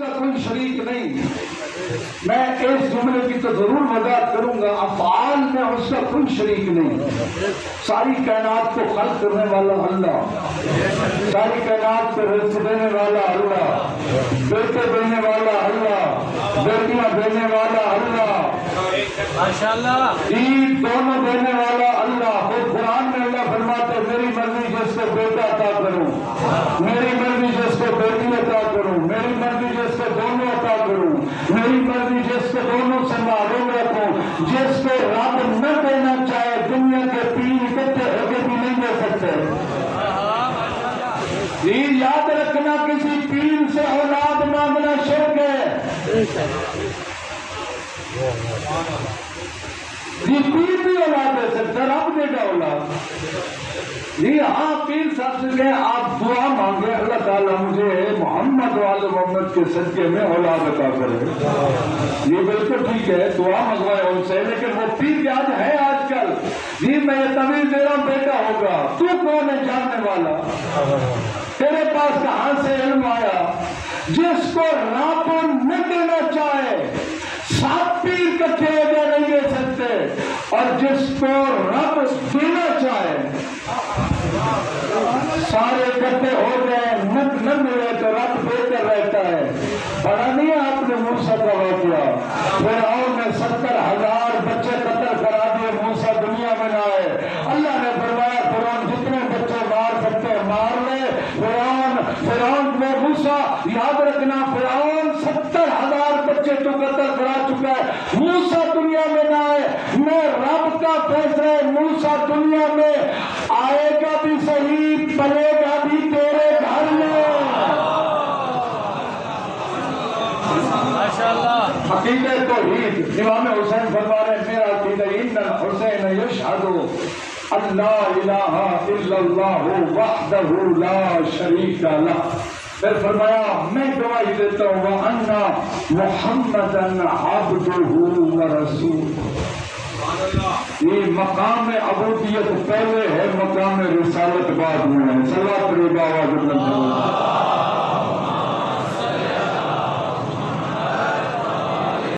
کا کوئی شریک نہیں. میں اس جملے کی تو ضرور وضاحت کروں گا. افعال میں اس کا کوئی شریک نہیں. ساری کائنات کو خلق کرنے والا اللہ, ساری کائنات کو رزق دینے والا اللہ, بیٹے دینے والا اللہ, بیٹیاں دینے والا اللہ, ماشاءاللہ عید دونوں دینے والا اللہ. خود قرآن میں اللہ فرماتے میری مرضی جس کو بیٹا عطا کروں, میری مرضی جس کو بیٹی عطا کروں, میری مرضی جس کو دونوں عطا کروں, میری مرضی جس کو دونوں سے معلوم رکھوں. جس کو رب نہ دینا چاہے دنیا کے پیر اکٹھے ہو کے بھی نہیں دے سکتے. یہ یاد رکھنا کسی پیر سے اولاد مانگنا شرک ہے. یہ پیر بھی اولاد دے سکتا, رب دے گا اولاد. جی ہاں, پیر صاحب سے کہیں آپ دعا مانگے اللہ تعالیٰ مجھے محمد وال محمد کے صدقے میں اولاد عطا کرے. یہ بالکل ٹھیک ہے, دعا منگوائے ان سے, لیکن وہ پیر آج ہے آج کل جی میں طویل دے رہا ہوں بیٹا ہوگا. تو کون ہے جاننے والا؟ تیرے پاس کہاں سے علم آیا؟ جس کو رب نہ دینا چاہے سات پیر کٹھے ہو کے نہیں دے سکتے, اور جس کو رب دینا چاہے سارے اکٹھے ہو گئے نہ ملے تو رب بہتر رہتا ہے. پڑھا نہیں ہے آپ نے موسیٰ کا واقعہ؟ فرعون نے 70,000 بچے قتل کرا دیے, موسیٰ دنیا میں نہ آئے. اللہ نے فرمایا فرعون جتنے بچے مار سکتے مار لے. فرعون میں موسیٰ یاد رکھنا, فرعون 70,000 بچے تو قتل کرا چکا ہے, موسیٰ دنیا میں نہ آئے. میں رب کا فیصلہ, موسیٰ دنیا میں آئے گا بھی صحیح, پلے گا بھی تیرے گھر میں. عقیدہ توحید. امام حسین فرما رہے ہیں میرا عقیدہ ان الحسین یشہد ان لا الہ الا اللہ وحدہ لا شریک لہ. پھر فرمایا میں گواہی دیتا ہوں وَأَنَّ مُحَمَّدًا عَبْدُهُ وَرَسُولُهُ. یہ مقام عبودیت پہلے ہے, مقام رسالت بعد میں ہے. صلوات